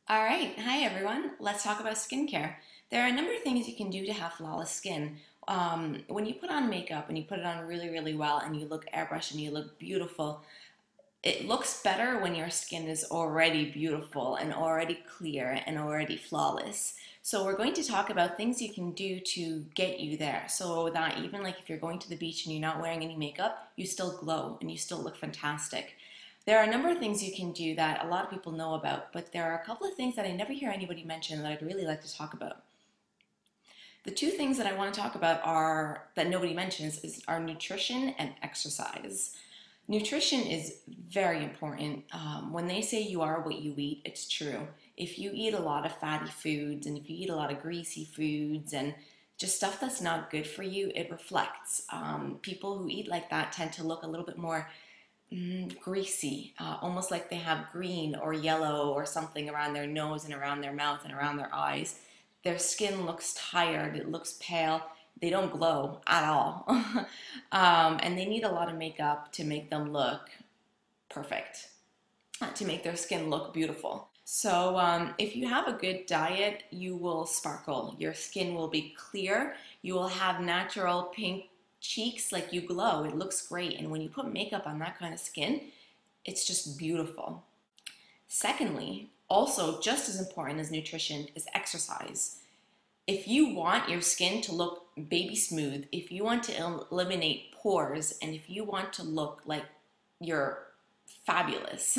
All right, hi everyone. Let's talk about skincare. There are a number of things you can do to have flawless skin. When you put on makeup and you put it on really, really well and you look airbrushed and you look beautiful, it looks better when your skin is already beautiful and already clear and already flawless. So we're going to talk about things you can do to get you there so that even like if you're going to the beach and you're not wearing any makeup, you still glow and you still look fantastic. There are a number of things you can do that a lot of people know about, but there are a couple of things that I never hear anybody mention that I'd really like to talk about. The two things that I want to talk about are that nobody mentions is our nutrition and exercise. Nutrition is very important. When they say you are what you eat, it's true. If you eat a lot of fatty foods and if you eat a lot of greasy foods and just stuff that's not good for you, it reflects. People who eat like that tend to look a little bit more greasy, almost like they have green or yellow or something around their nose and around their mouth and around their eyes. Their skin looks tired, it looks pale, they don't glow at all. And they need a lot of makeup to make them look perfect, to make their skin look beautiful. So, if you have a good diet, you will sparkle. Your skin will be clear. You will have natural pink cheeks, like you glow. It looks great. And when you put makeup on that kind of skin, it's just beautiful. Secondly, also just as important as nutrition is exercise. If you want your skin to look baby smooth, if you want to eliminate pores, and if you want to look like you're fabulous,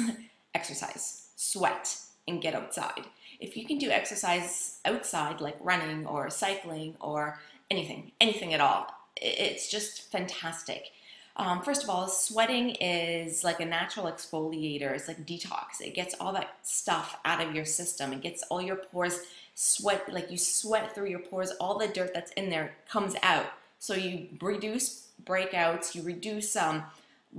exercise, sweat, and get outside. If you can do exercise outside, like running or cycling or anything at all, it's just fantastic. First of all, sweating is like a natural exfoliator. It's like detox. It gets all that stuff out of your system. It gets all your pores sweat, like you sweat through your pores. All the dirt that's in there comes out. So you reduce breakouts. You reduce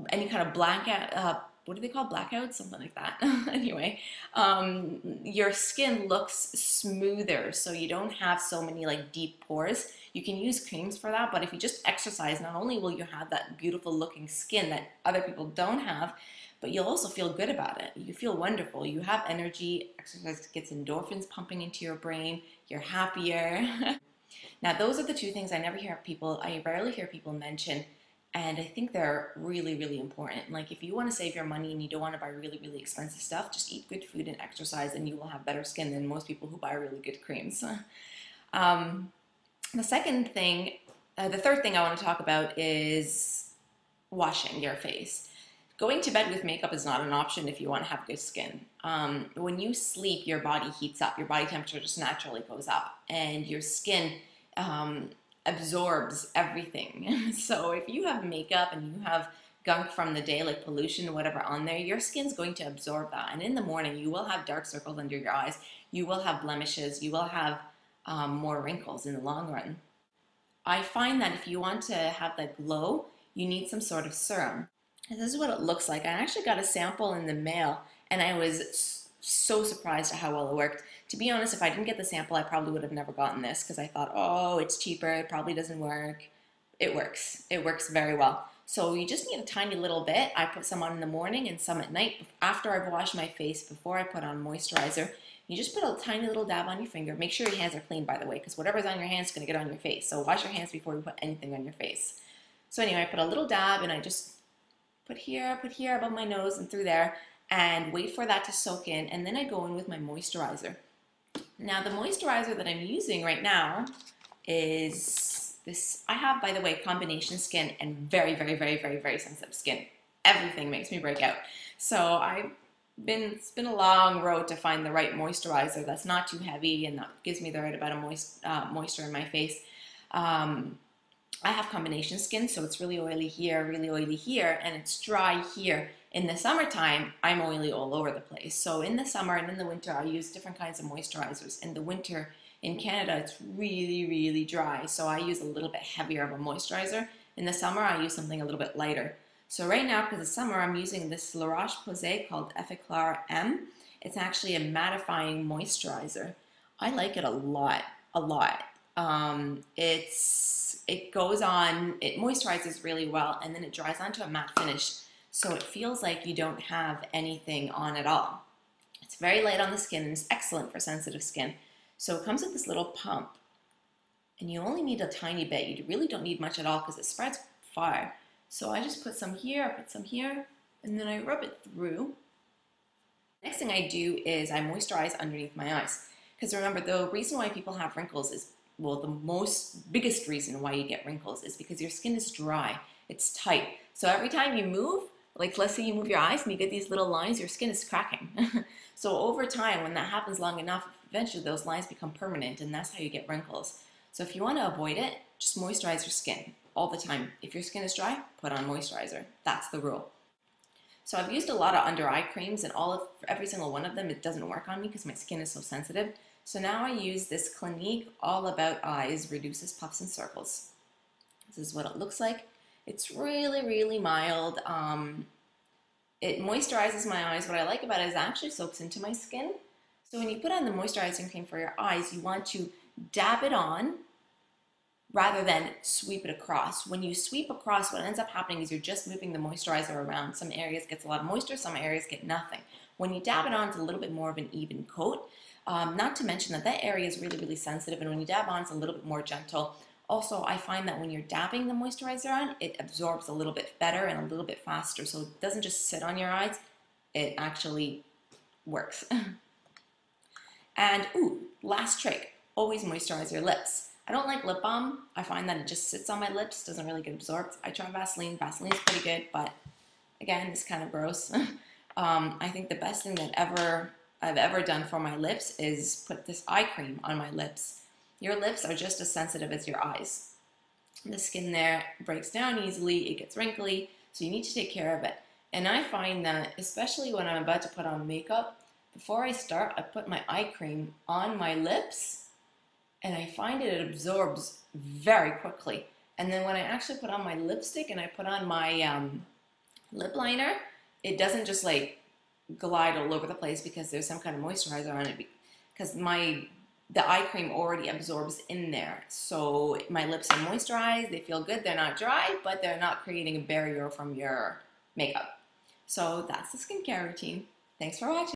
any kind of blackout. What do they call blackouts? Something like that. Anyway, your skin looks smoother, so you don't have so many like deep pores. You can use creams for that, but if you just exercise, not only will you have that beautiful looking skin that other people don't have, but you'll also feel good about it. You feel wonderful. You have energy. Exercise gets endorphins pumping into your brain. You're happier. Now, those are the two things I rarely hear people mention, and I think they're really, really important. Like if you want to save your money and you don't want to buy really, really expensive stuff, just eat good food and exercise and you will have better skin than most people who buy really good creams. Um, the third thing I want to talk about is washing your face. Going to bed with makeup is not an option if you want to have good skin. When you sleep, your body heats up. Your body temperature just naturally goes up, and your skin absorbs everything. So if you have makeup and you have gunk from the day, like pollution, whatever on there, your skin's going to absorb that. And in the morning, you will have dark circles under your eyes. You will have blemishes. You will have more wrinkles in the long run. I find that if you want to have that glow, you need some sort of serum. And this is what it looks like. I actually got a sample in the mail and I was so surprised at how well it worked. To be honest, if I didn't get the sample, I probably would have never gotten this because I thought, oh, it's cheaper, it probably doesn't work. It works. It works very well. So you just need a tiny little bit. I put some on in the morning and some at night after I've washed my face before I put on moisturizer. You just put a tiny little dab on your finger. Make sure your hands are clean, by the way, because whatever's on your hands is going to get on your face. So wash your hands before you put anything on your face. So anyway, I put a little dab and I just put here above my nose and through there and wait for that to soak in. And then I go in with my moisturizer. Now the moisturizer that I'm using right now is this. I have, by the way, combination skin and very, very, very, very, very sensitive skin. Everything makes me break out. So it's been a long road to find the right moisturizer that's not too heavy and that gives me the right amount of moisture in my face. I have combination skin, so it's really oily here, and it's dry here. In the summertime, I'm oily all over the place. So in the summer and in the winter, I use different kinds of moisturizers. In the winter in Canada, it's really, really dry, so I use a little bit heavier of a moisturizer. In the summer, I use something a little bit lighter. So right now, because it's summer, I'm using this La Roche-Posay called Effaclar M. It's actually a mattifying moisturizer. I like it a lot, a lot. It goes on, it moisturizes really well, and then it dries onto a matte finish. So it feels like you don't have anything on at all. It's very light on the skin and it's excellent for sensitive skin. So it comes with this little pump, and you only need a tiny bit. You really don't need much at all because it spreads far. So I just put some here, I put some here, and then I rub it through. Next thing I do is I moisturize underneath my eyes. Because remember, the reason why people have wrinkles is, well, the biggest reason why you get wrinkles is because your skin is dry. It's tight. So every time you move, like let's say you move your eyes and you get these little lines, your skin is cracking. So over time, when that happens long enough, eventually those lines become permanent, and that's how you get wrinkles. So if you want to avoid it, just moisturize your skin all the time. If your skin is dry, put on moisturizer. That's the rule. So I've used a lot of under eye creams, and every single one of them, it doesn't work on me because my skin is so sensitive. So now I use this Clinique All About Eyes Reduces Puffs and Circles. This is what it looks like. It's really, really mild. It moisturizes my eyes. What I like about it is it actually soaks into my skin. So when you put on the moisturizing cream for your eyes, you want to dab it on rather than sweep it across. When you sweep across, what ends up happening is you're just moving the moisturizer around. Some areas gets a lot of moisture, some areas get nothing. When you dab it on, it's a little bit more of an even coat. Not to mention that that area is really, really sensitive, and when you dab on, it's a little bit more gentle. Also, I find that when you're dabbing the moisturizer on, it absorbs a little bit better and a little bit faster, so it doesn't just sit on your eyes, it actually works. And, last trick, always moisturize your lips. I don't like lip balm. I find that it just sits on my lips, doesn't really get absorbed. I try Vaseline. Vaseline is pretty good, but again, it's kind of gross. I think the best thing that I've ever done for my lips is put this eye cream on my lips. Your lips are just as sensitive as your eyes. The skin there breaks down easily, it gets wrinkly, so you need to take care of it. And I find that, especially when I'm about to put on makeup, before I start, I put my eye cream on my lips, and I find it absorbs very quickly. And then when I actually put on my lipstick and I put on my lip liner, it doesn't just like glide all over the place because there's some kind of moisturizer on it, because the eye cream already absorbs in there. So my lips are moisturized, they feel good, they're not dry, but they're not creating a barrier from your makeup. So that's the skincare routine. Thanks for watching.